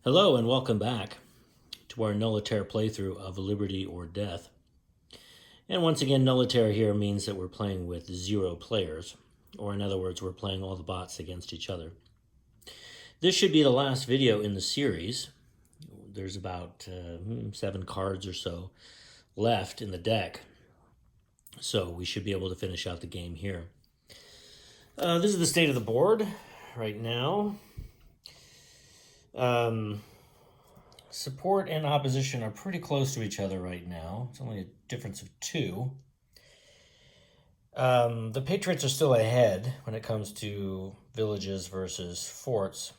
Hello and welcome back to our Nullitaire playthrough of Liberty or Death. And once again, Nullitaire here means that we're playing with 0 players, or in other words, we're playing all the bots against each other. This should be the last video in the series. There's about 7 cards or so left in the deck, so we should be able to finish out the game here. This is the state of the board right now. Support and opposition are pretty close to each other right now. It's only a difference of 2. The Patriots are still ahead when it comes to villages versus forts.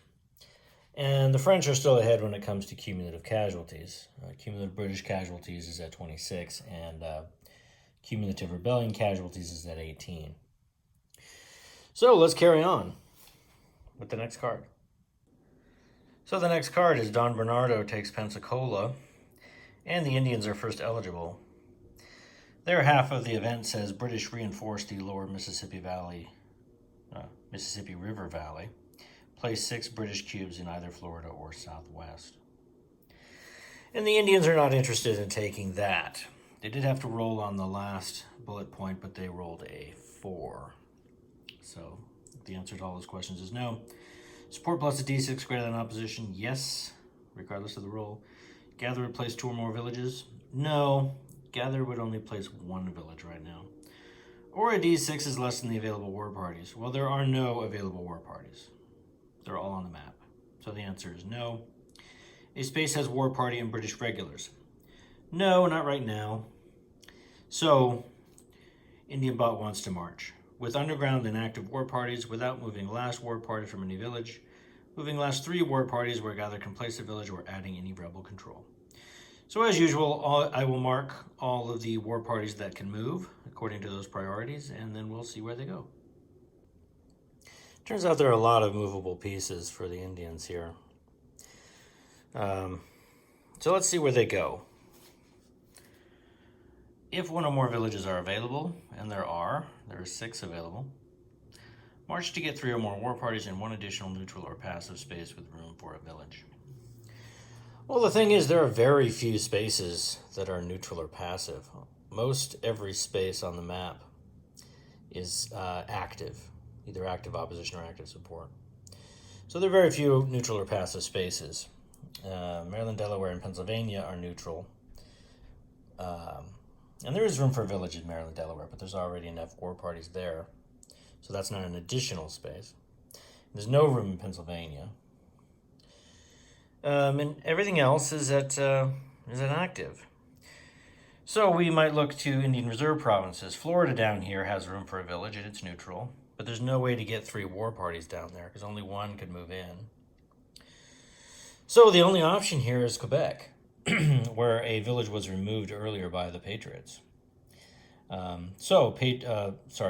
And the French are still ahead when it comes to cumulative casualties. Cumulative British casualties is at 26, and cumulative rebellion casualties is at 18. So let's carry on with the next card. So the next card is Don Bernardo takes Pensacola, and the Indians are first eligible. Their half of the event says British reinforced the lower Mississippi River Valley. Place 6 British cubes in either Florida or Southwest. And the Indians are not interested in taking that. They did have to roll on the last bullet point, but they rolled a 4. So the answer to all those questions is no. Support plus a d6 greater than opposition, yes, regardless of the roll. Gather would place 2 or more villages, no. Gather would only place 1 village right now. Or a d6 is less than the available war parties. Well, there are no available war parties. They're all on the map. So the answer is no. A space has war party and British regulars. No, not right now. So, Indian bot wants to march. With underground and active war parties, without moving last war party from any village, moving last 3 war parties where gather can place a village, or adding any rebel control. So as usual, I will mark all of the war parties that can move according to those priorities, and then we'll see where they go. Turns out there are a lot of movable pieces for the Indians here. So let's see where they go. If 1 or more villages are available, and there are 6 available, march to get 3 or more war parties and 1 additional neutral or passive space with room for a village. Well, the thing is, there are very few spaces that are neutral or passive. Most every space on the map is active, either active opposition or active support. So there are very few neutral or passive spaces. Maryland, Delaware, and Pennsylvania are neutral. And there is room for a village in Maryland, Delaware, but there's already enough war parties there. So that's not an additional space. There's no room in Pennsylvania. And everything else is at active. So we might look to Indian Reserve provinces. Florida down here has room for a village, and it's neutral. But there's no way to get 3 war parties down there, because only 1 could move in. So the only option here is Quebec, where a village was removed earlier by the Patriots.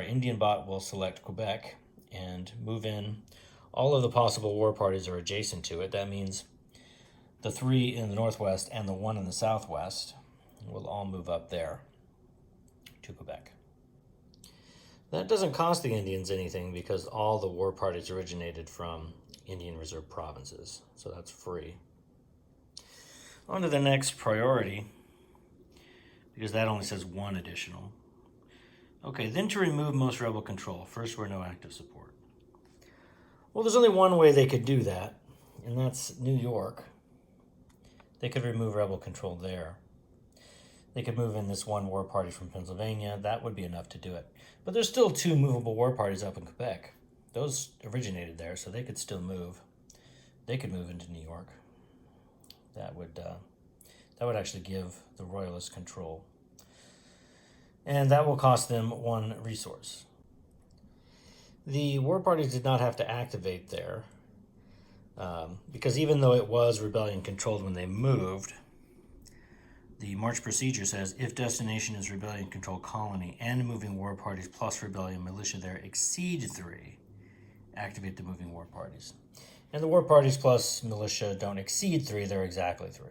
Indian bot will select Quebec and move in. All of the possible war parties are adjacent to it. That means the 3 in the northwest and the 1 in the southwest will all move up there to Quebec. That doesn't cost the Indians anything because all the war parties originated from Indian Reserve provinces, so that's free. On to the next priority, because that only says 1 additional. Okay, then to remove most rebel control. First, we're no active support. Well, there's only one way they could do that, and that's New York. They could remove rebel control there. They could move in this 1 war party from Pennsylvania. That would be enough to do it. But there's still 2 movable war parties up in Quebec. Those originated there, so they could still move. They could move into New York. That would actually give the Royalists control. And that will cost them 1 resource. The war parties did not have to activate there, because even though it was rebellion controlled when they moved, the march procedure says if destination is rebellion controlled colony and moving war parties plus rebellion militia there exceed 3, activate the moving war parties. And the war parties plus militia don't exceed 3, they're exactly 3.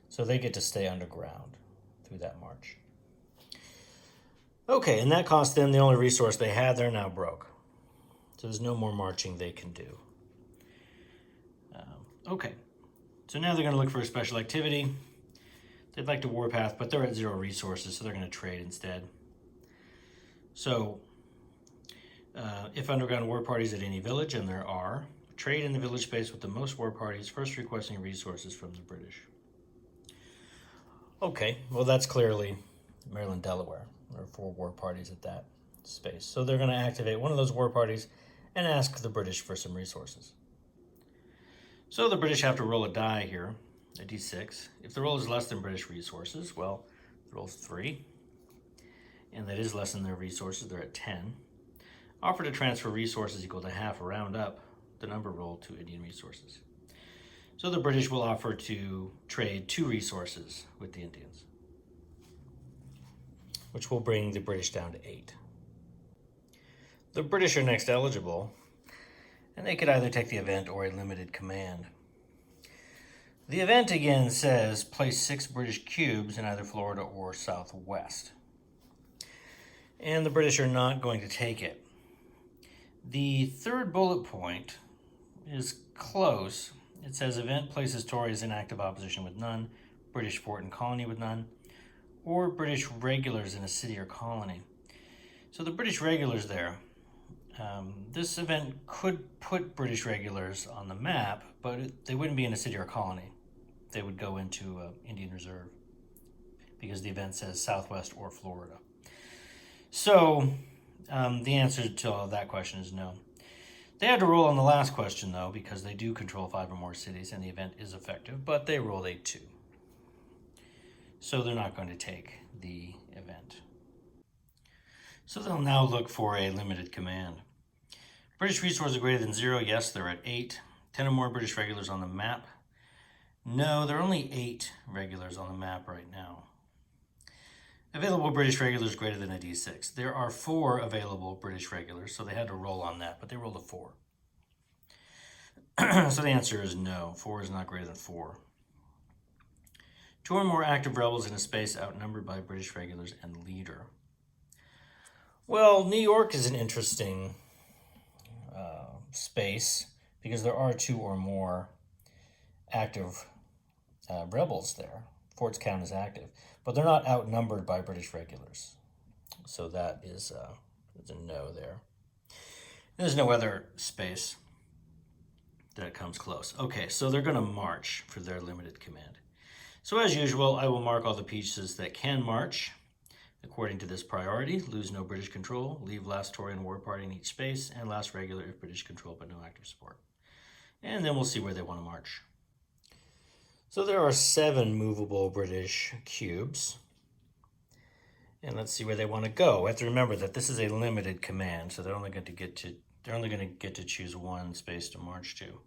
So they get to stay underground through that march. Okay, and that cost them the only resource they had. They're now broke. So there's no more marching they can do. Okay, So now they're going to look for a special activity. They'd like to warpath, but they're at 0 resources, so they're going to trade instead. So if underground war parties at any village, and there are, trade in the village space with the most war parties, first requesting resources from the British. Okay, well that's clearly Maryland, Delaware. There are 4 war parties at that space. So they're going to activate one of those war parties and ask the British for some resources. So the British have to roll a die here, a d6. If the roll is less than British resources, well, the roll's 3, and that is less than their resources, they're at 10. Offer to transfer resources equal to half, round up the number rolled to Indian resources. So the British will offer to trade 2 resources with the Indians, which will bring the British down to 8. The British are next eligible, and they could either take the event or a limited command. The event again says place 6 British cubes in either Florida or Southwest. And the British are not going to take it. The third bullet point is close. It says event places Tories in active opposition with none, British fort and colony with none, or British regulars in a city or colony. So the British regulars there, this event could put British regulars on the map, but they wouldn't be in a city or colony. They would go into Indian Reserve because the event says Southwest or Florida. So the answer to that question is no. They had to roll on the last question, though, because they do control 5 or more cities, and the event is effective, but they rolled a 2. So they're not going to take the event. So they'll now look for a limited command. British resources greater than 0, yes, they're at 8. 10 or more British regulars on the map. No, there are only 8 regulars on the map right now. Available British regulars greater than a d6. There are 4 available British regulars, so they had to roll on that, but they rolled a 4. So the answer is no. 4 is not greater than 4. 2 or more active rebels in a space outnumbered by British regulars and leader. Well, New York is an interesting space because there are 2 or more active rebels there. Forts count as active, but they're not outnumbered by British regulars. So that is a no there. There's no other space that comes close. Okay, so they're going to march for their limited command. So as usual, I will mark all the pieces that can march according to this priority. Lose no British control, leave last Tory and war party in each space, and last regular if British control but no active support. And then we'll see where they want to march. So there are 7 movable British cubes. And let's see where they want to go. We have to remember that this is a limited command, so they're only going to get to choose 1 space to march to.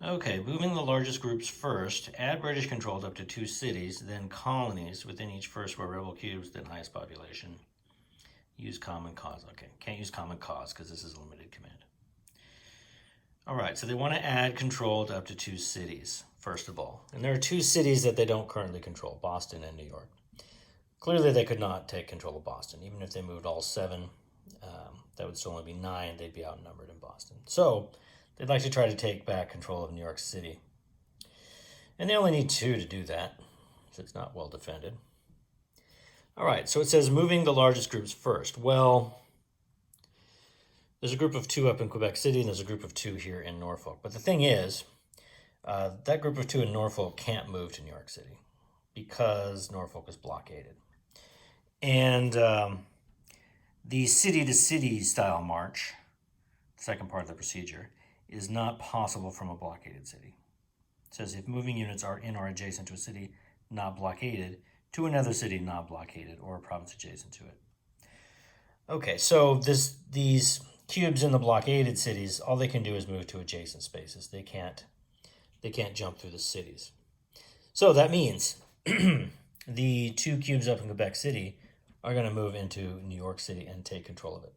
Okay, moving the largest groups first, add British controlled up to 2 cities, then colonies within each first row rebel cubes, then highest population. Use common cause. Okay, can't use common cause because this is a limited command. All right, so they want to add control to up to 2 cities, first of all. And there are 2 cities that they don't currently control, Boston and New York. Clearly, they could not take control of Boston. Even if they moved all 7, that would still only be 9. They'd be outnumbered in Boston. So they'd like to try to take back control of New York City. And they only need 2 to do that, so it's not well defended. All right, so it says moving the largest groups first. Well, there's a group of 2 up in Quebec City, and there's a group of 2 here in Norfolk. But the thing is, that group of 2 in Norfolk can't move to New York City because Norfolk is blockaded. And the city-to-city style march, the second part of the procedure, is not possible from a blockaded city. It says if moving units are in or adjacent to a city not blockaded, to another city not blockaded, or a province adjacent to it. Okay, so these cubes in the blockaded cities, all they can do is move to adjacent spaces. They can't jump through the cities. So that means the 2 cubes up in Quebec City are going to move into New York City and take control of it.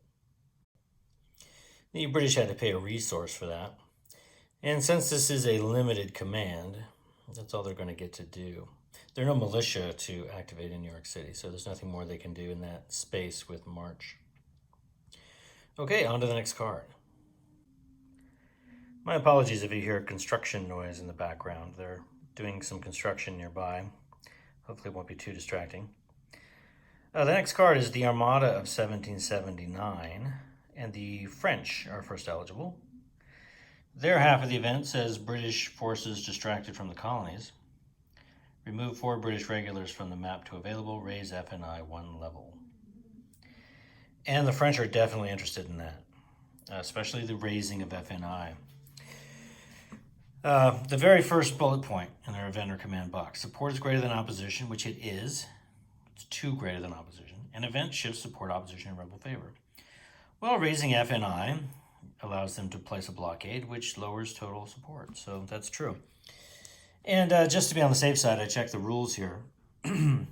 The British had to pay a resource for that. And since this is a limited command, that's all they're going to get to do. There are no militia to activate in New York City, so there's nothing more they can do in that space with March. Okay, on to the next card. My apologies if you hear construction noise in the background. They're doing some construction nearby. Hopefully it won't be too distracting. The next card is the Armada of 1779, and the French are first eligible. Their half of the event says British forces distracted from the colonies. Remove 4 British regulars from the map to available. Raise FNI 1 level. And the French are definitely interested in that, especially the raising of FNI. The very first bullet point in their event or command box. Support is greater than opposition, which it is. It's 2 greater than opposition. An event shifts support, opposition, in rebel favor. Well, raising FNI allows them to place a blockade, which lowers total support. So that's true. And just to be on the safe side, I checked the rules here. And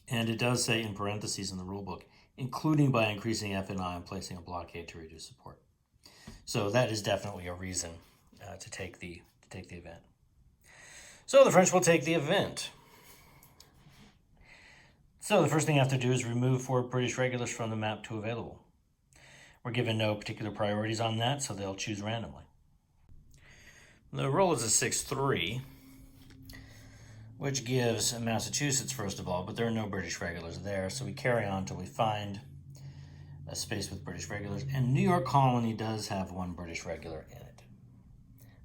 it does say in parentheses in the rule book, including by increasing FNI and placing a blockade to reduce support. So that is definitely a reason to take the event. So the French will take the event. So the first thing I have to do is remove 4 British regulars from the map to available. We're given no particular priorities on that, so they'll choose randomly. The roll is a 6-3, which gives Massachusetts first of all, but there are no British regulars there, so we carry on until we find a space with British regulars. And New York Colony does have 1 British regular in it.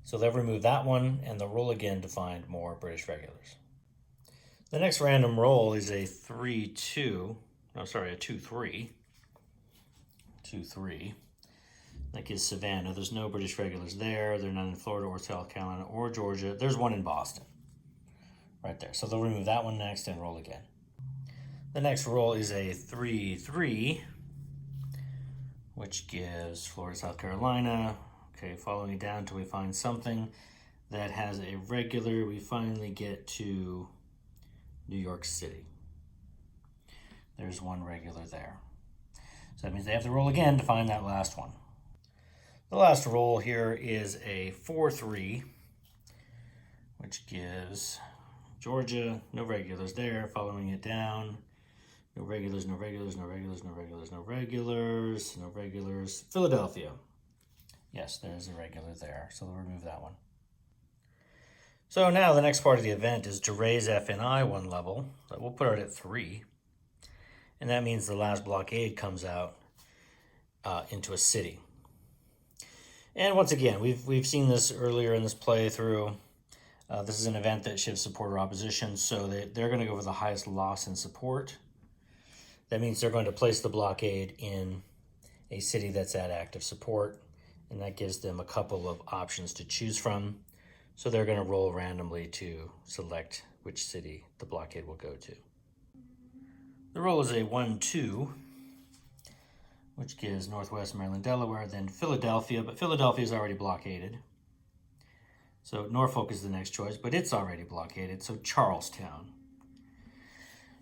So they'll remove that one, and they'll roll again to find more British regulars. The next random roll is a 2-3. That gives Savannah. There's no British regulars there. They're not in Florida or South Carolina or Georgia. There's 1 in Boston. Right there. So they'll remove that one next and roll again. The next roll is a 3-3, which gives Florida, South Carolina. Okay, following it down until we find something that has a regular. We finally get to New York City. There's 1 regular there. So that means they have to roll again to find that last one. The last roll here is a 4-3, which gives Georgia, no regulars there. Following it down, no regulars, no regulars, no regulars, no regulars, no regulars, no regulars. Philadelphia. Yes, there's a regular there, so they'll remove that one. So now the next part of the event is to raise FNI 1 level. We'll put it at 3. And that means the last blockade comes out into a city. And once again, we've seen this earlier in this playthrough. This is an event that shifts support or opposition, so they're going to go for the highest loss in support. That means they're going to place the blockade in a city that's at active support, and that gives them a couple of options to choose from. So they're going to roll randomly to select which city the blockade will go to. The roll is a 1-2, which gives Northwest Maryland, Delaware, then Philadelphia, but Philadelphia is already blockaded. So Norfolk is the next choice, but it's already blockaded. So Charlestown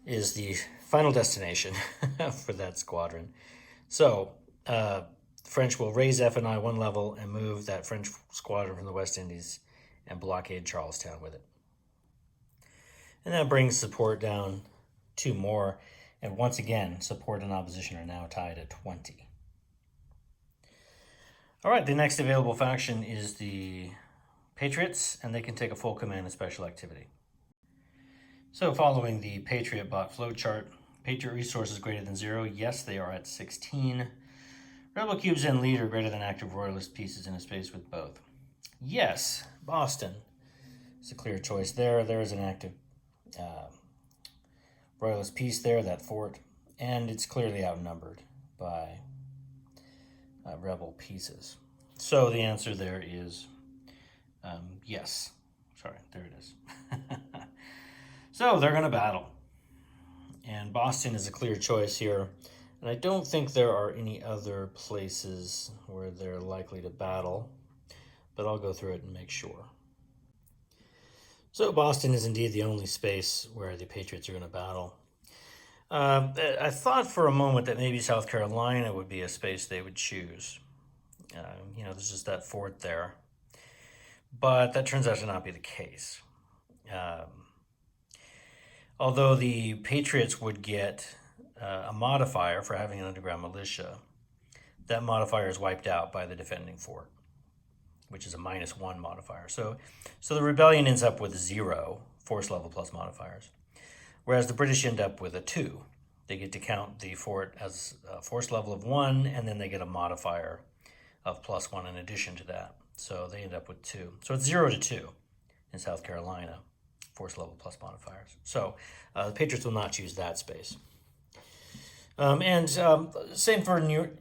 is the final destination for that squadron. So French will raise FNI 1 level and move that French squadron from the West Indies and blockade Charlestown with it. And that brings support down 2 more. And once again, support and opposition are now tied at 20. All right, the next available faction is the Patriots, and they can take a full command of special activity. So following the Patriot bot flowchart, Patriot resources greater than 0. Yes, they are at 16. Rebel cubes and lead are greater than active royalist pieces in a space with both. Yes, Boston is a clear choice there. There is an active royalist piece there, that fort, and it's clearly outnumbered by rebel pieces. So the answer there is yes. Sorry, there it is. So they're going to battle. And Boston is a clear choice here. And I don't think there are any other places where they're likely to battle, but I'll go through it and make sure. So Boston is indeed the only space where the Patriots are going to battle. I thought for a moment that maybe South Carolina would be a space they would choose. There's just that fort there. But that turns out to not be the case. Although the Patriots would get a modifier for having an underground militia, that modifier is wiped out by the defending fort. which is a -1 modifier. So the rebellion ends up with 0 force level plus modifiers, whereas the British end up with a 2. They get to count the fort as a force level of 1, and then they get a modifier of +1 in addition to that. So they end up with 2. So it's 0 to 2 in South Carolina, force level plus modifiers. So the Patriots will not choose that space. Same for New York,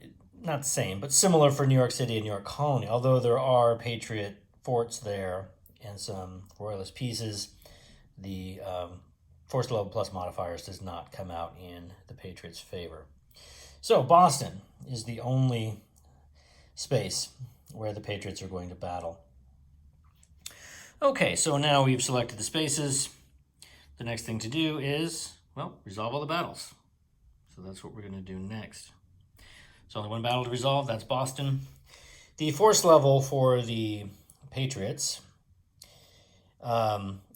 not the same, but similar for New York City and New York Colony. Although there are Patriot forts there and some Royalist pieces, the force level plus modifiers does not come out in the Patriots' favor. So Boston is the only space where the Patriots are going to battle. Okay, so now we've selected the spaces. The next thing to do is, well, resolve all the battles. So that's what we're going to do next. There's only one battle to resolve, that's Boston. The force level for the Patriots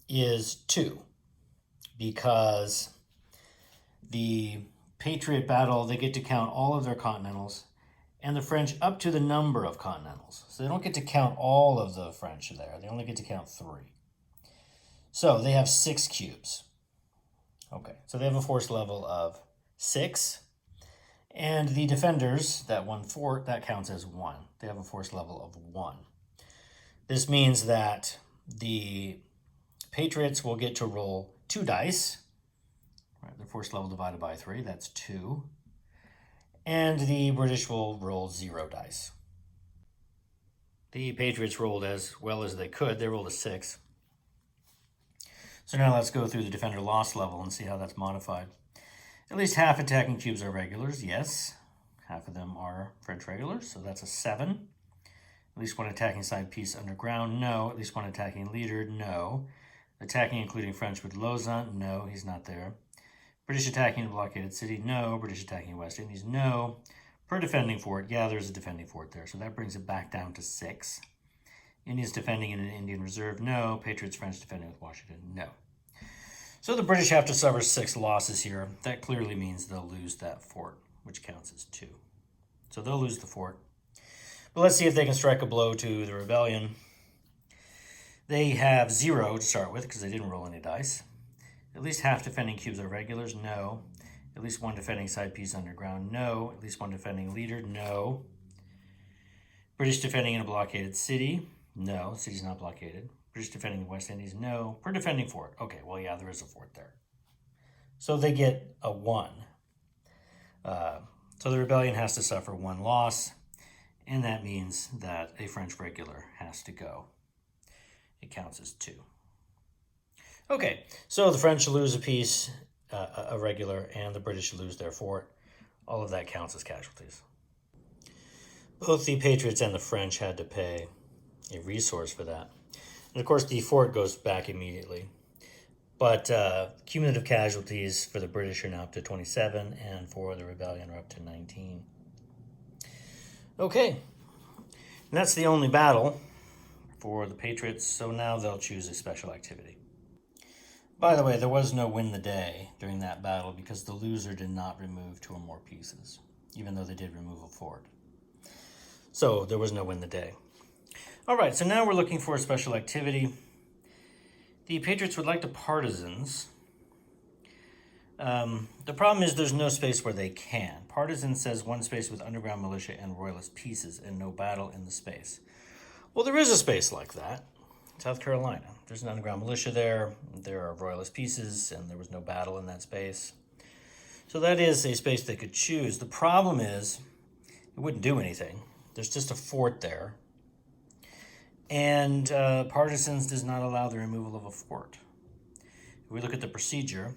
is 2, because the Patriot battle, they get to count all of their continentals, and the French up to the number of continentals. So they don't get to count all of the French there. They only get to count 3. So they have 6 cubes. Okay, so they have a force level of 6. And the defenders, that one fort, that counts as 1. They have a force level of 1. This means that the Patriots will get to roll 2 dice. Right, their force level divided by 3, that's 2. And the British will roll 0 dice. The Patriots rolled as well as they could. They rolled a 6. So now let's go through the defender loss level and see how that's modified. At least half attacking cubes are regulars, yes. Half of them are French regulars, so that's a 7. At least one attacking side piece underground, no. At least one attacking leader, no. Attacking including French with Lausanne, no, he's not there. British attacking a blockaded city, no. British attacking West Indies, no. Per defending fort, yeah, there's a defending fort there, so that brings it back down to 6. Indians defending in an Indian reserve, no. Patriots, French defending with Washington, no. So the British have to suffer 6 losses here. That clearly means they'll lose that fort, which counts as 2. So they'll lose the fort. But let's see if they can strike a blow to the rebellion. They have 0 to start with because they didn't roll any dice. At least half defending cubes are regulars, no. At least one defending side piece underground, no. At least one defending leader, no. British defending in a blockaded city, no. City's not blockaded. British defending the West Indies, no. Per defending fort, okay, well, yeah, there is a fort there. So they get a 1. So the rebellion has to suffer 1 loss, and that means that a French regular has to go. It counts as 2. Okay, so the French lose a piece, a regular, and the British lose their fort. All of that counts as casualties. Both the Patriots and the French had to pay a resource for that. And of course, the fort goes back immediately. But cumulative casualties for the British are now up to 27, and for the rebellion are up to 19. Okay, and that's the only battle for the Patriots, so now they'll choose a special activity. By the way, there was no win the day during that battle because the loser did not remove 2 or more pieces, even though they did remove a fort. So there was no win the day. All right, so now we're looking for a special activity. The Patriots would like to partisans. The problem is there's no space where they can. Partisan says 1 space with underground militia and royalist pieces and no battle in the space. Well, there is a space like that. South Carolina. There's an underground militia there. There are royalist pieces, and there was no battle in that space. So that is a space they could choose. The problem is it wouldn't do anything. There's just a fort there. And partisans does not allow the removal of a fort. If we look at the procedure,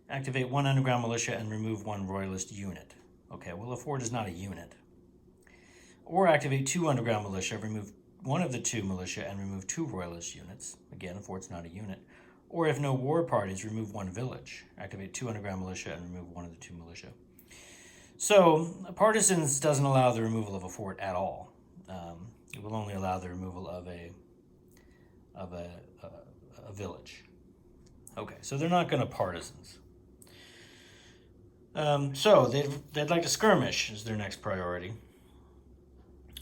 activate 1 underground militia and remove 1 royalist unit. Okay, well, a fort is not a unit. Or activate 2 underground militia, remove 1 of the 2 militia and remove 2 royalist units. Again, a fort's not a unit. Or if no war parties, remove 1 village. Activate 2 underground militia and remove 1 of the 2 militia. So partisans doesn't allow the removal of a fort at all. It will only allow the removal of a village. Okay, so they're not going to partisans. So they'd like to skirmish is their next priority.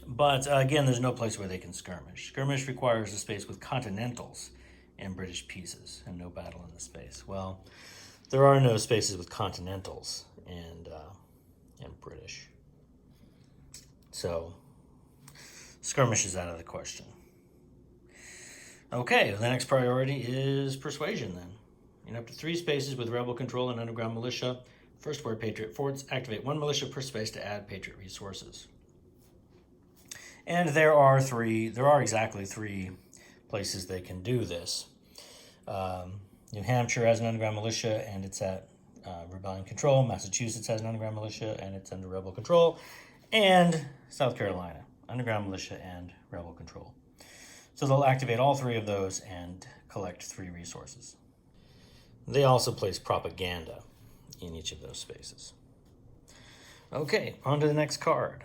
But again, there's no place where they can skirmish. Skirmish requires a space with continentals and British pieces, and no battle in the space. Well, there are no spaces with continentals and British. So skirmish is out of the question. Okay, the next priority is persuasion then. In up to 3 spaces with rebel control and underground militia, first where Patriot forts, activate 1 militia per space to add Patriot resources. And there are exactly 3 places they can do this. New Hampshire has an underground militia and it's at rebellion control. Massachusetts has an underground militia and it's under rebel control. And South Carolina, underground militia and rebel control. So they'll activate all 3 of those and collect 3 resources. They also place propaganda in each of those spaces. Okay, on to the next card.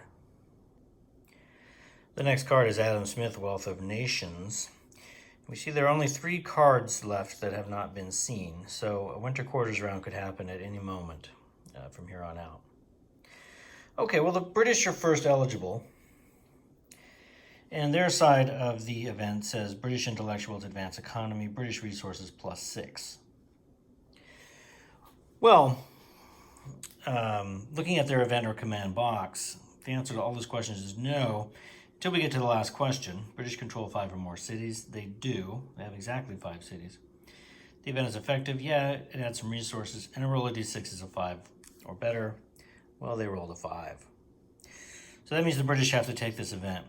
The next card is Adam Smith, Wealth of Nations. We see there are only 3 cards left that have not been seen, so a winter quarters round could happen at any moment from here on out. Okay, well, the British are first eligible, and their side of the event says British intellectuals advance economy, British resources +6. Well, looking at their event or command box, the answer to all those questions is no, until we get to the last question. British control 5 or more cities. They do. They have exactly 5 cities. The event is effective. Yeah, it adds some resources. And a roll of d6 is a 5 or better. Well, they rolled a 5. So that means the British have to take this event.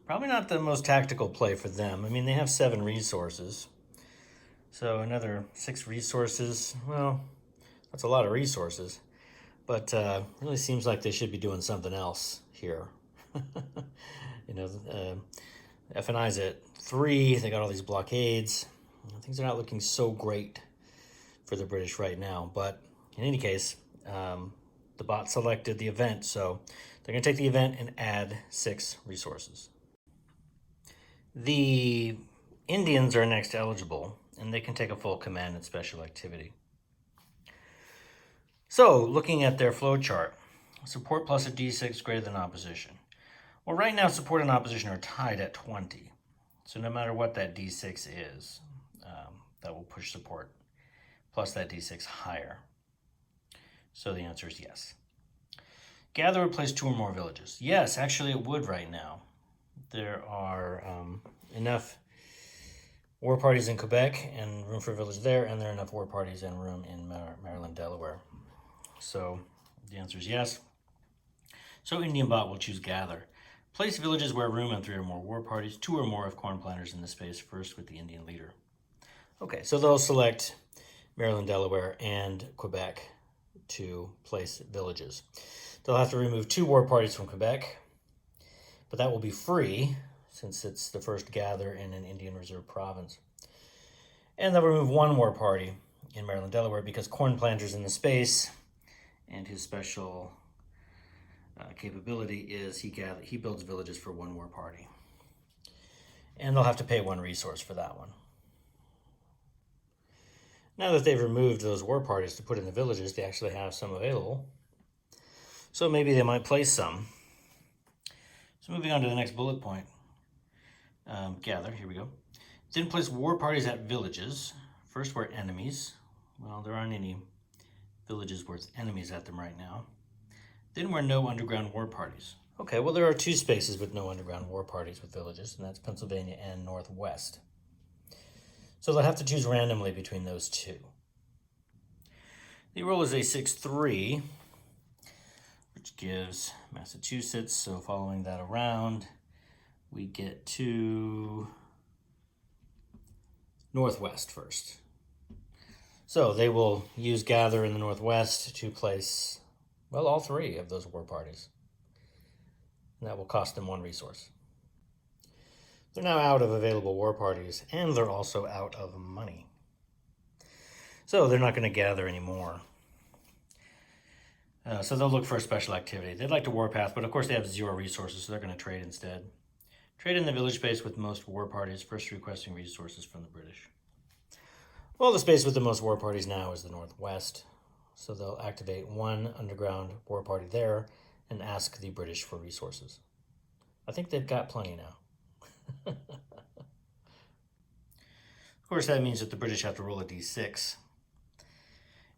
Probably not the most tactical play for them. I mean, they have 7 resources. So another 6 resources. Well, that's a lot of resources. But really seems like they should be doing something else here. FNI's at 3. They got all these blockades. Things are not looking so great for the British right now. But in any case, the bot selected the event, so they're going to take the event and add 6 resources. The Indians are next eligible, and they can take a full command and special activity. So, looking at their flow chart, support plus a d6 greater than opposition. Well, right now, support and opposition are tied at 20. So no matter what that d6 is, that will push support plus that d6 higher. So the answer is yes. Gather would place 2 or more villages. Yes, actually it would right now. There are enough war parties in Quebec and room for a village there, and there are enough war parties and room in Maryland, Delaware. So the answer is yes. So Indian bot will choose gather. Place villages where room and 3 or more war parties, 2 or more of corn planters in the space, first with the Indian leader. Okay, so they'll select Maryland, Delaware, and Quebec to place villages. They'll have to remove 2 war parties from Quebec, but that will be free since it's the first gather in an Indian Reserve province. And they'll remove 1 war party in Maryland, Delaware because corn planters in the space, and his special capability is he builds villages for 1 war party. And they'll have to pay 1 resource for that one. Now that they've removed those war parties to put in the villages, they actually have some available. So maybe they might place some. So moving on to the next bullet point. Gather, here we go. Then place war parties at villages. First where enemies. Well, there aren't any villages with enemies at them right now. Then where no underground war parties. Okay, well there are 2 spaces with no underground war parties with villages, and that's Pennsylvania and Northwest. So they'll have to choose randomly between those 2. The roll is a 6-3, which gives Massachusetts. So following that around, we get to Northwest first. So they will use gather in the Northwest to place, well, all 3 of those war parties. And that will cost them 1 resource. They're now out of available war parties, and they're also out of money. So they're not going to gather anymore. So they'll look for a special activity. They'd like to warpath, but of course they have 0 resources, so they're going to trade instead. Trade in the village space with most war parties, first requesting resources from the British. Well, the space with the most war parties now is the Northwest. So they'll activate 1 underground war party there and ask the British for resources. I think they've got plenty now. Of course, that means that the British have to roll a d6.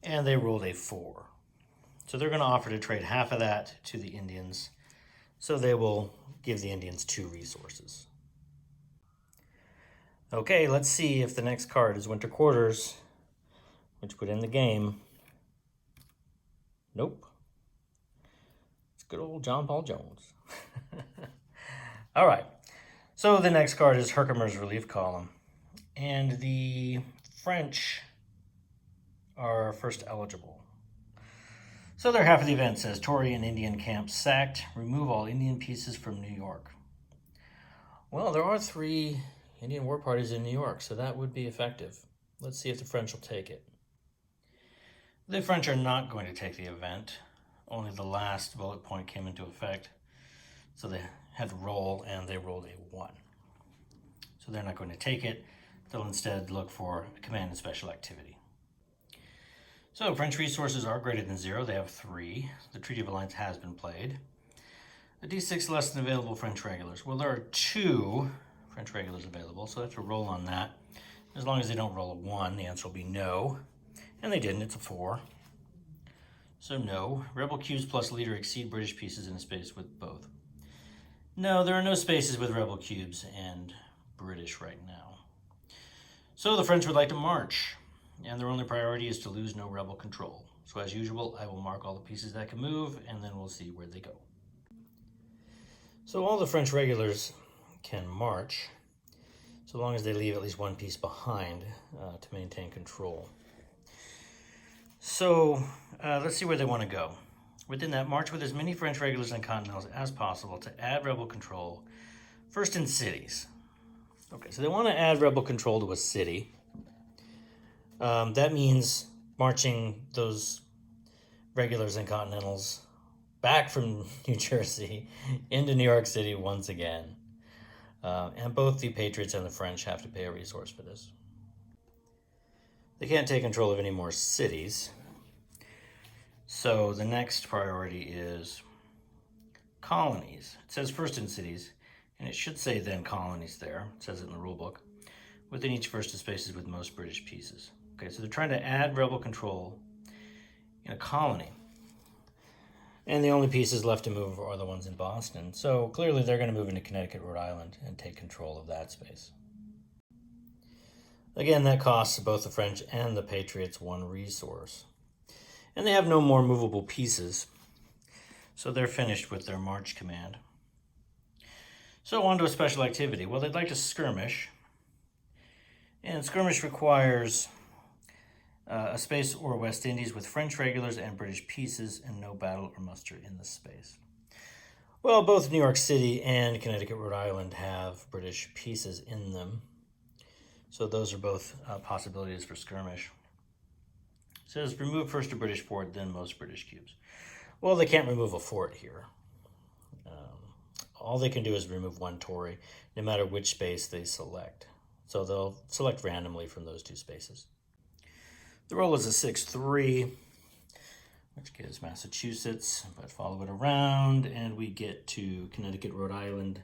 And they rolled a 4. So they're going to offer to trade half of that to the Indians. So they will give the Indians 2 resources. Okay, let's see if the next card is Winter Quarters, which would end the game. Nope. It's good old John Paul Jones. All right. So the next card is Herkimer's Relief Column. And the French are first eligible. So their half of the event says Tory and Indian camps sacked, remove all Indian pieces from New York. Well, there are 3 Indian war parties in New York, so that would be effective. Let's see if the French will take it. The French are not going to take the event. Only the last bullet point came into effect. So they had to roll, and they rolled a 1. So they're not going to take it. They'll instead look for command and special activity. So French resources are greater than 0. They have 3. The Treaty of Alliance has been played. A d6 less than available French regulars. Well, there are 2 French regulars available, so they have to roll on that. As long as they don't roll a 1, the answer will be no. And they didn't. It's a 4. So no. Rebel cubes plus leader exceed British pieces in a space with both. No, there are no spaces with rebel cubes and British right now. So the French would like to march, and their only priority is to lose no rebel control. So as usual, I will mark all the pieces that can move, and then we'll see where they go. So all the French regulars can march, so long as they leave at least 1 piece behind to maintain control. So let's see where they want to go. Within that, march with as many French regulars and continentals as possible to add rebel control, first in cities. Okay, so they want to add rebel control to a city. That means marching those regulars and continentals back from New Jersey into New York City once again. And both the Patriots and the French have to pay a resource for this. They can't take control of any more cities. So the next priority is colonies. It says first in cities, and it should say then colonies there. It says it in the rule book. Within each first of spaces with most British pieces. Okay, so they're trying to add rebel control in a colony. And the only pieces left to move are the ones in Boston. So clearly they're going to move into Connecticut, Rhode Island, and take control of that space. Again, that costs both the French and the Patriots 1 resource. And they have no more movable pieces, so they're finished with their march command. So on to a special activity. Well, they'd like to skirmish. And skirmish requires a space or West Indies with French regulars and British pieces and no battle or muster in the space. Well, both New York City and Connecticut, Rhode Island have British pieces in them. So those are both possibilities for skirmish. It says remove first a British fort, then most British cubes. Well, they can't remove a fort here. All they can do is remove 1 Tory, no matter which space they select. So they'll select randomly from those 2 spaces. The roll is a 6-3, which gives Massachusetts, but follow it around, and we get to Connecticut, Rhode Island,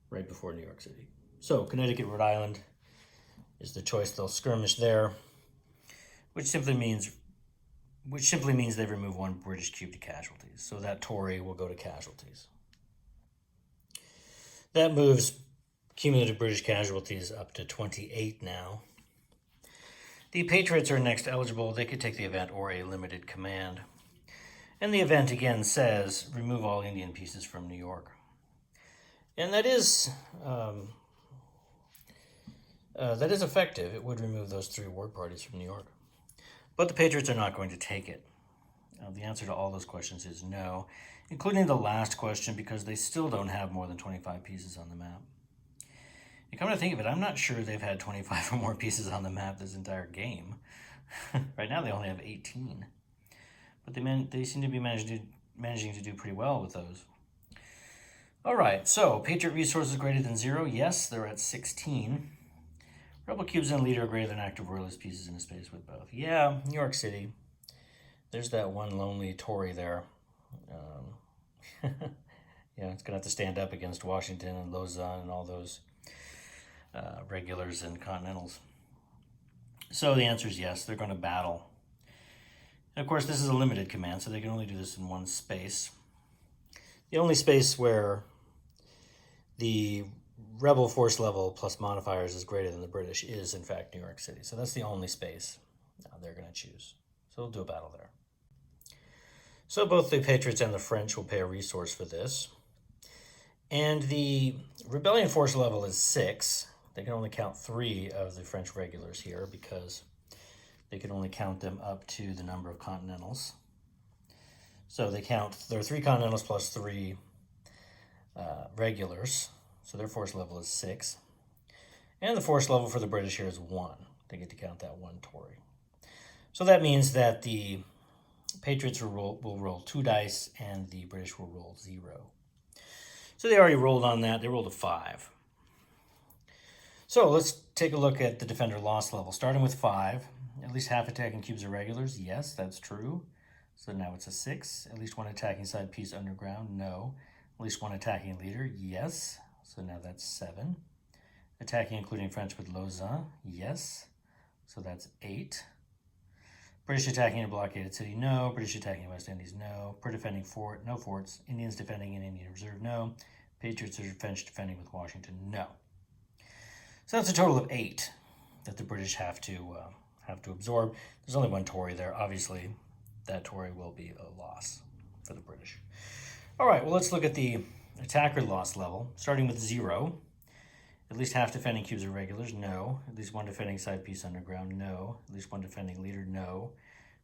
right before New York City. So Connecticut, Rhode Island is the choice. They'll skirmish there, which simply means they remove 1 British cube to casualties. So that Tory will go to casualties. That moves cumulative British casualties up to 28 now. The Patriots are next eligible. They could take the event or a limited command. And the event again says remove all Indian pieces from New York. And that is effective. It would remove those 3 war parties from New York. But the Patriots are not going to take it. The answer to all those questions is no, including the last question, because they still don't have more than 25 pieces on the map. And come to think of it, I'm not sure they've had 25 or more pieces on the map this entire game. Right now they only have 18. But they seem to be managing to do pretty well with those. All right, so Patriot resources greater than 0. Yes, they're at 16. Rebel cubes and leader are greater than active royalist pieces in a space with both. Yeah, New York City. There's that 1 lonely Tory there. Yeah, it's going to have to stand up against Washington and Lausanne and all those regulars and continentals. So the answer is yes, they're going to battle. And of course, this is a limited command, so they can only do this in one space. The only space where the rebel force level plus modifiers is greater than the British is, in fact, New York City. So that's the only space they're going to choose. So we'll do a battle there. So both the Patriots and the French will pay a resource for this. And the rebellion force level is 6. They can only count 3 of the French regulars here because they can only count them up to the number of continentals. So there are 3 continentals plus 3 regulars. So their force level is 6. And the force level for the British here is 1. They get to count that 1 Tory. So that means that the Patriots will roll 2 dice and the British will roll 0. So they already rolled on that. They rolled a 5. So let's take a look at the defender loss level. Starting with 5, at least half attacking cubes are regulars. Yes, that's true. So now it's a 6. At least 1 attacking side piece underground. No. At least 1 attacking leader. Yes. So now that's 7. Attacking including French with Lausanne. Yes. So that's 8. British attacking a blockaded city, no. British attacking West Indies, no. Per defending fort, no forts. Indians defending in Indian Reserve, no. Patriots or French defending with Washington, no. So that's a total of 8 that the British have to absorb. There's only 1 Tory there. Obviously, that Tory will be a loss for the British. All right, well, let's look at the attacker loss level, starting with 0. At least half defending cubes are regulars, no. At least 1 defending side piece underground, no. At least 1 defending leader, no.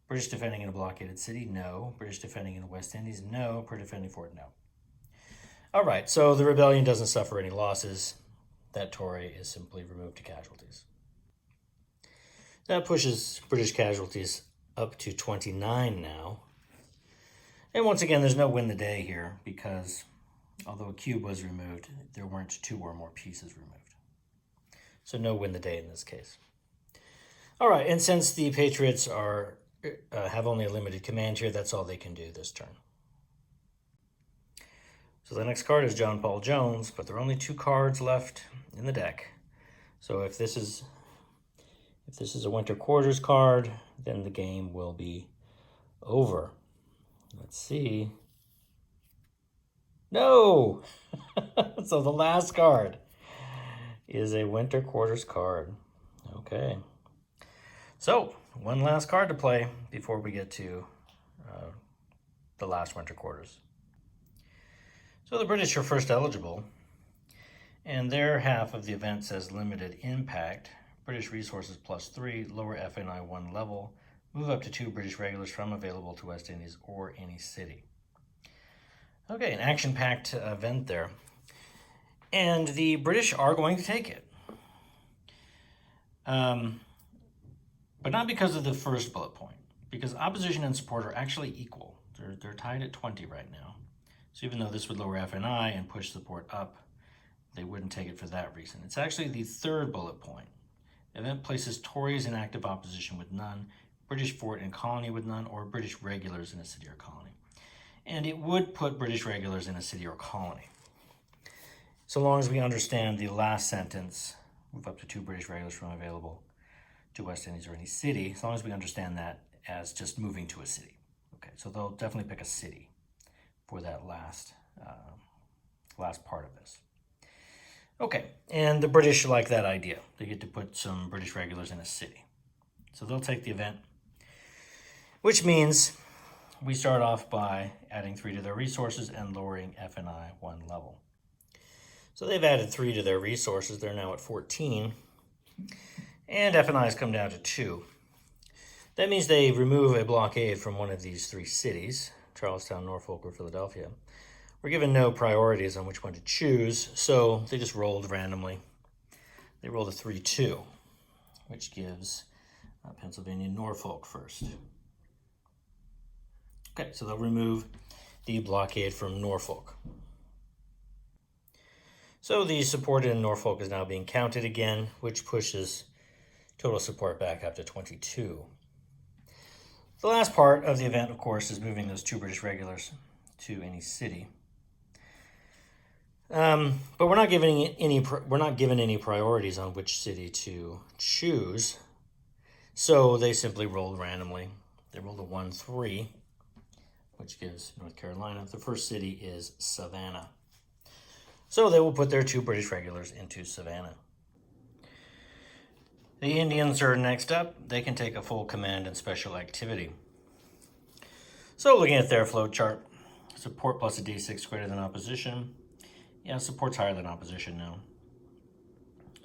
British defending in a blockaded city, no. British defending in the West Indies, no. Per defending fort, no. All right, so the rebellion doesn't suffer any losses. That Tory is simply removed to casualties. That pushes British casualties up to 29 now. And once again, there's no win the day here because although a cube was removed, there weren't 2 or more pieces removed. So no win the day in this case. All right, and since the Patriots have only a limited command here, that's all they can do this turn. So the next card is John Paul Jones, but there are only 2 cards left in the deck. So if this is a winter quarters card, then the game will be over. Let's see. No! So the last card is a winter quarters card. Okay. So, one last card to play before we get to the last winter quarters. So the British are first eligible, and their half of the event says limited impact. British resources +3, lower FNI 1 level, move up to 2 British regulars from available to West Indies or any city. Okay, an action-packed event there. And the British are going to take it. But not because of the first bullet point, because opposition and support are actually equal. They're tied at 20 right now. So even though this would lower FNI and push support up, they wouldn't take it for that reason. It's actually the third bullet point. Event places Tories in active opposition with none, British fort and colony with none, or British regulars in a city or colony. And it would put British regulars in a city or colony. So long as we understand the last sentence, move up to 2 British regulars from available to West Indies or any city, as long as we understand that as just moving to a city. Okay, so they'll definitely pick a city for that last part of this. Okay, and the British like that idea. They get to put some British regulars in a city. So they'll take the event, which means we start off by adding 3 to their resources and lowering FNI 1 level. So they've added 3 to their resources. They're now at 14. And FNI has come down to 2. That means they remove a blockade from one of these 3 cities, Charlestown, Norfolk, or Philadelphia. We're given no priorities on which one to choose, so they just rolled randomly. They rolled a 3-2, which gives Pennsylvania Norfolk first. Okay, so they'll remove the blockade from Norfolk. So the support in Norfolk is now being counted again, which pushes total support back up to 22. The last part of the event, of course, is moving those 2 British regulars to any city. But we're not given any priorities on which city to choose. So they simply rolled randomly. They rolled a 1-3, which gives North Carolina. The first city is Savannah. So they will put their 2 British regulars into Savannah. The Indians are next up. They can take a full command and special activity. So looking at their flow chart, support plus a d6 greater than opposition. Yeah, support's higher than opposition now.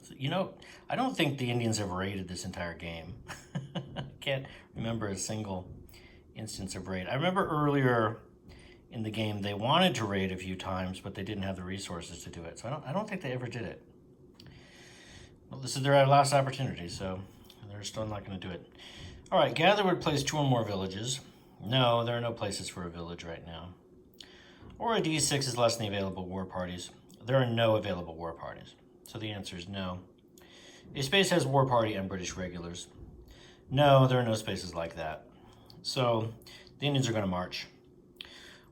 So, I don't think the Indians have raided this entire game. I can't remember a single instance of raid. I remember earlier in the game they wanted to raid a few times, but they didn't have the resources to do it. So I don't think they ever did it. Well, this is their last opportunity, so they're still not going to do it. All right, gather would place 2 or more villages. No, there are no places for a village right now. Or a d6 is less than the available war parties. There are no available war parties. So the answer is no. A space has war party and British regulars. No, there are no spaces like that. So the Indians are going to march.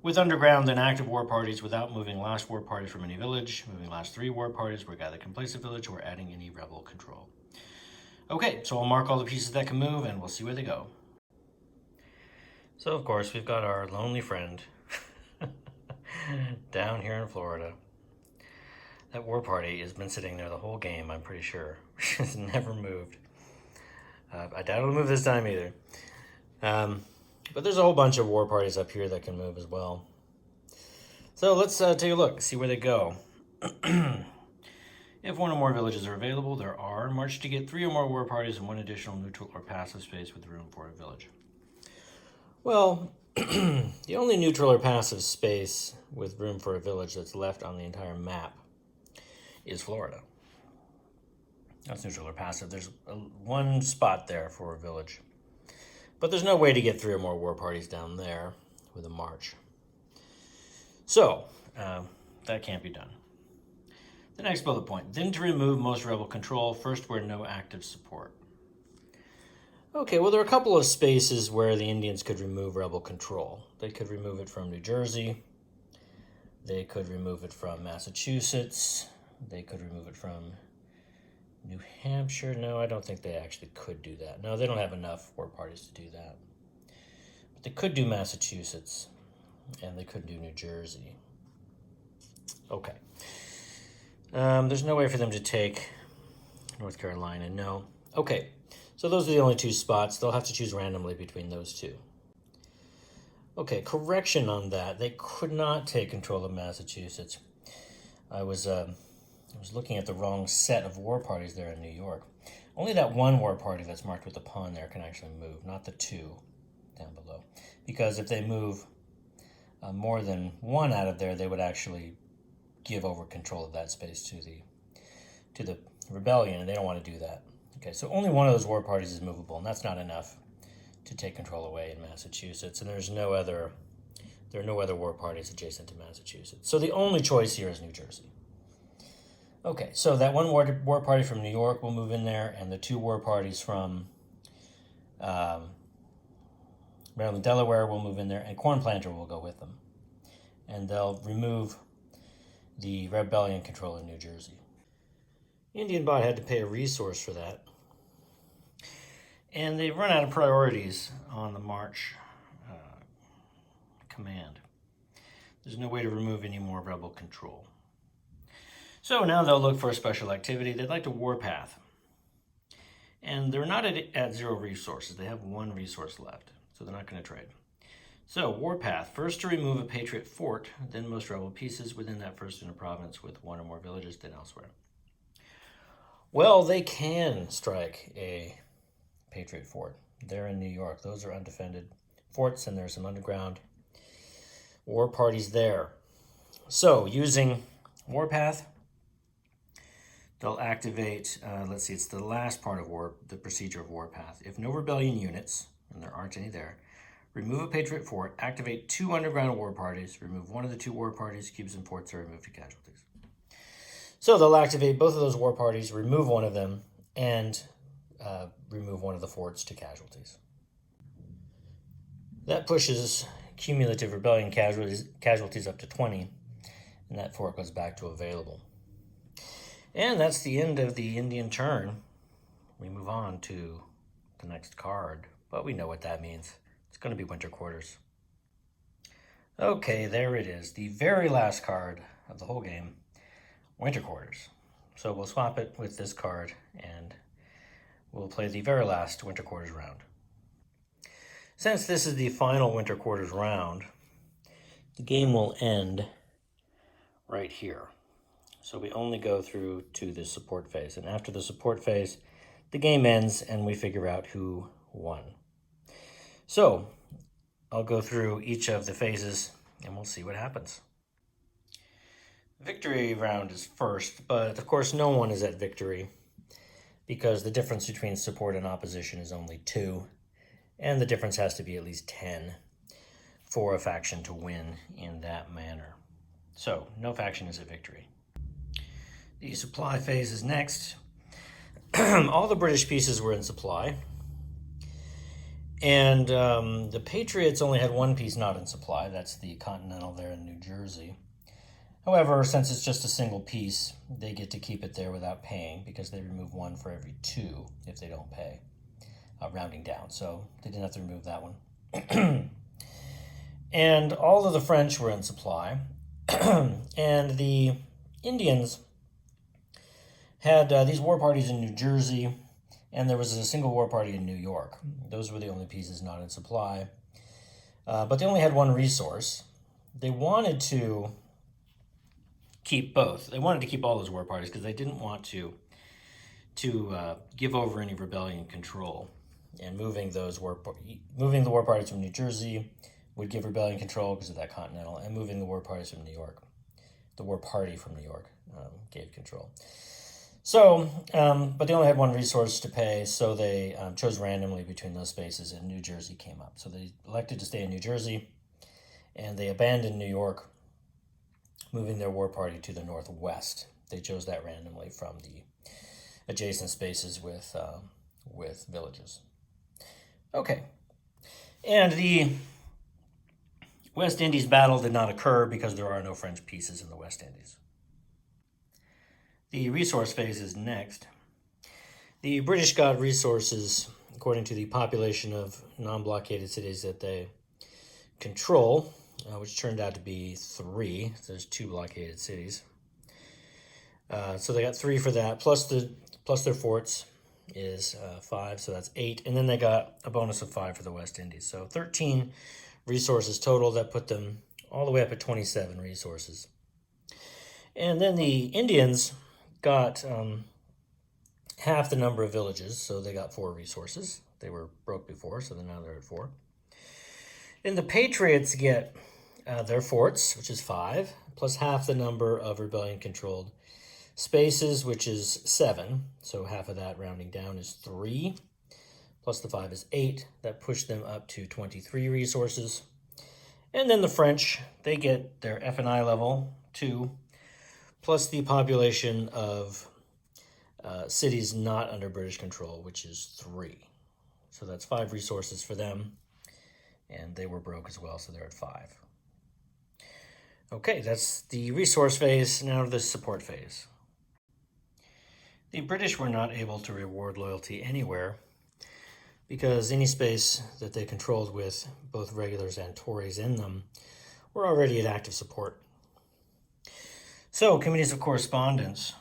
With underground and active war parties, without moving last war parties from any village, moving last 3 war parties, we're gather can place a village, or adding any rebel control. Okay, so we'll mark all the pieces that can move, and we'll see where they go. So, of course, we've got our lonely friend down here in Florida. That war party has been sitting there the whole game, I'm pretty sure. It's never moved. I doubt it'll move this time either. But there's a whole bunch of war parties up here that can move as well. So let's take a look, see where they go. If 1 or more villages are available, there are. March to get 3 or more war parties and 1 additional neutral or passive space with room for a village. Well, the only neutral or passive space with room for a village that's left on the entire map is Florida. That's neutral or passive. There's 1 spot there for a village. But there's no way to get 3 or more war parties down there with a march. So, that can't be done. The next bullet point. Then to remove most rebel control, first where no active support. Okay, well, there are a couple of spaces where the Indians could remove rebel control. They could remove it from New Jersey. They could remove it from Massachusetts. They could remove it from New Hampshire. No, I don't think they actually could do that. No, they don't have enough war parties to do that. But they could do Massachusetts, and they could do New Jersey. Okay. There's no way for them to take North Carolina, no. Okay, so those are the only 2 spots. They'll have to choose randomly between those 2. Okay, correction on that. They could not take control of Massachusetts. I was looking at the wrong set of war parties there in New York. Only that 1 war party that's marked with the pawn there can actually move, not the 2 down below. Because if they move more than 1 out of there, they would actually give over control of that space to the rebellion, and they don't want to do that. Okay, so only 1 of those war parties is movable, and that's not enough to take control away in Massachusetts. And there are no other war parties adjacent to Massachusetts. So the only choice here is New Jersey. Okay, so that 1 war party from New York will move in there, and the 2 war parties from Maryland, Delaware will move in there, and Corn Planter will go with them. And they'll remove the rebellion control in New Jersey. Indian Bot had to pay a resource for that. And they've run out of priorities on the March command. There's no way to remove any more rebel control. So now they'll look for a special activity. They'd like to warpath. And they're not at 0 resources. They have 1 resource left, so they're not going to trade. So, warpath. First to remove a patriot fort, then most rebel pieces within that first inner province with 1 or more villages, then elsewhere. Well, they can strike a patriot fort. They're in New York. Those are undefended forts, and there's some underground war parties there. So, using warpath, they'll activate, let's see, it's the last part of the procedure of warpath. If no rebellion units, and there aren't any there, remove a patriot fort, activate 2 underground war parties, remove 1 of the 2 war parties, cubes and forts are removed to casualties. So they'll activate both of those war parties, remove 1 of them, and remove 1 of the forts to casualties. That pushes cumulative rebellion casualties up to 20. and that fort goes back to available. And that's the end of the Indian turn. We move on to the next card, but we know what that means. It's going to be winter quarters. Okay, there it is. The very last card of the whole game, winter quarters. So we'll swap it with this card, and we'll play the very last winter quarters round. Since this is the final winter quarters round, the game will end right here. So we only go through to the support phase. And after the support phase, the game ends and we figure out who won. So I'll go through each of the phases and we'll see what happens. Victory round is first, but of course no one is at victory because the difference between support and opposition is only 2, and the difference has to be at least 10 for a faction to win in that manner. So no faction is at victory. The supply phase is next. All the British pieces were in supply. And the Patriots only had one piece not in supply. That's the Continental there in New Jersey. However, since it's just a single piece, they get to keep it there without paying because they remove 1 for every 2 if they don't pay, rounding down. So they didn't have to remove that one. And all of the French were in supply. And the Indians had these war parties in New Jersey, and there was a single war party in New York. Those were the only pieces not in supply. But they only had one resource. They wanted to keep both. They wanted to keep all those war parties because they didn't want to give over any rebellion control. And moving the war parties from New Jersey would give rebellion control because of that Continental, and moving the war parties from New York, the war party from New York, gave control. So, but they only had one resource to pay, so they chose randomly between those spaces, and New Jersey came up. So they elected to stay in New Jersey, and they abandoned New York, moving their war party to the northwest. They chose that randomly from the adjacent spaces with villages. Okay, and the West Indies battle did not occur because there are no French pieces in the West Indies. The resource phase is next. The British got resources according to the population of non-blockaded cities that they control, which turned out to be 3. There's 2 blockaded cities. So they got 3 for that, plus their forts is 5, so that's 8. And then they got a bonus of 5 for the West Indies. So 13 resources total. That put them all the way up at 27 resources. And then the Indians got half the number of villages, so they got 4 resources. They were broke before, so now they're at 4. And the Patriots get their forts, which is 5, plus half the number of rebellion-controlled spaces, which is 7. So half of that, rounding down, is 3. Plus the 5 is 8. That pushed them up to 23 resources. And then the French, they get their F&I level, 2, plus the population of cities not under British control, which is 3. So that's 5 resources for them. And they were broke as well, so they're at 5. Okay, that's the resource phase. Now the support phase. The British were not able to reward loyalty anywhere because any space that they controlled with both regulars and Tories in them were already at active support. So committees of correspondence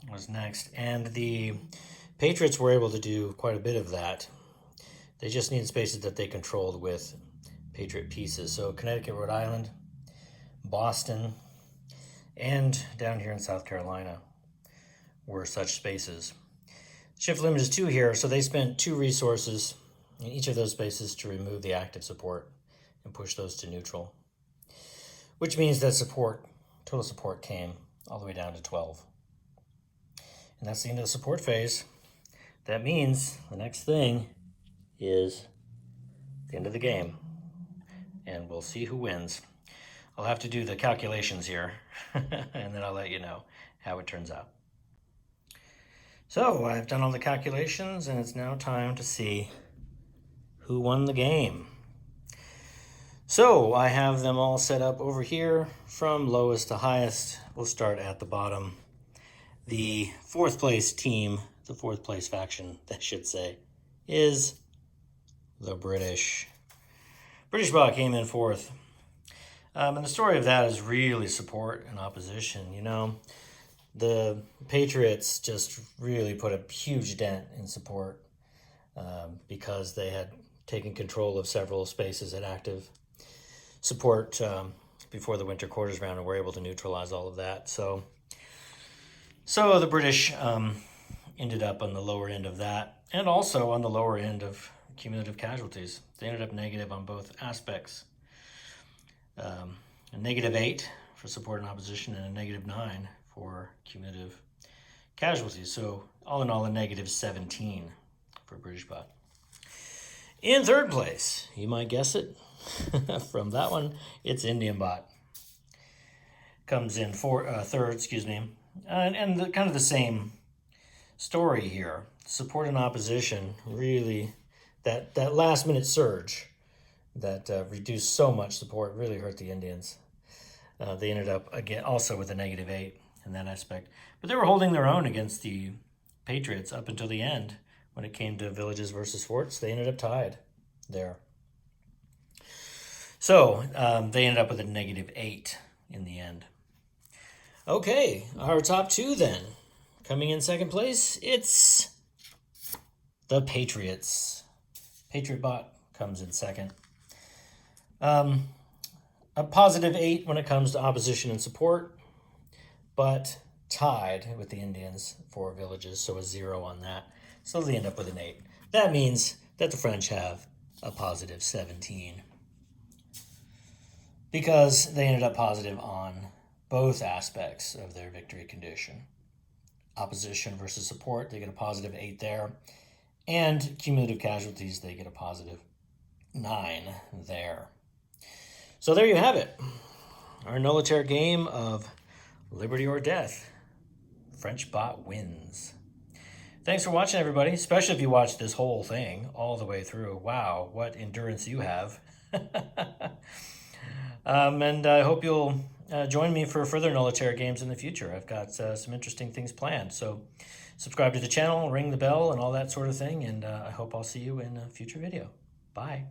was next, and the Patriots were able to do quite a bit of that. They just needed spaces that they controlled with Patriot pieces. So Connecticut, Rhode Island, Boston, and down here in South Carolina were such spaces. Shift limit is 2 here, so they spent 2 resources in each of those spaces to remove the active support and push those to neutral, which means that total support came all the way down to 12. And that's the end of the support phase. That means the next thing is the end of the game, and we'll see who wins. I'll have to do the calculations here, and then I'll let you know how it turns out. So I've done all the calculations, and it's now time to see who won the game. So I have them all set up over here from lowest to highest. We'll start at the bottom. The fourth place team, the fourth place faction, I should say, is the British. British bot came in fourth. And the story of that is really support and opposition. You know, the Patriots just really put a huge dent in support because they had taken control of several spaces at active support before the winter quarters round and were able to neutralize all of that. So the British ended up on the lower end of that, and also on the lower end of cumulative casualties. They ended up negative on both aspects. A -8 for support and opposition, and a -9 for cumulative casualties. So all in all, a -17 for British bot. In third place, you might guess it from that one, it's Indian bot. Comes in third, excuse me, and kind of the same story here. Support and opposition, really, that last minute surge that reduced so much support really hurt the Indians. They ended up again also with a -8 in that aspect, but they were holding their own against the Patriots up until the end. When it came to villages versus forts, they ended up tied there. So they ended up with a -8 in the end. Okay, our top two then. Coming in second place, it's the Patriots. Patriot bot comes in second. A +8 when it comes to opposition and support, but tied with the Indians for villages, so a 0 on that. So they end up with an 8. That means that the French have a +17 because they ended up positive on both aspects of their victory condition. Opposition versus support, they get a +8 there. And cumulative casualties, they get a +9 there. So there you have it. Our Nullitaire game of Liberty or Death. French bot wins. Thanks for watching, everybody, especially if you watched this whole thing all the way through. Wow, what endurance you have. And I hope you'll join me for further Nullitaire games in the future. I've got some interesting things planned. So subscribe to the channel, ring the bell, and all that sort of thing. And I hope I'll see you in a future video. Bye.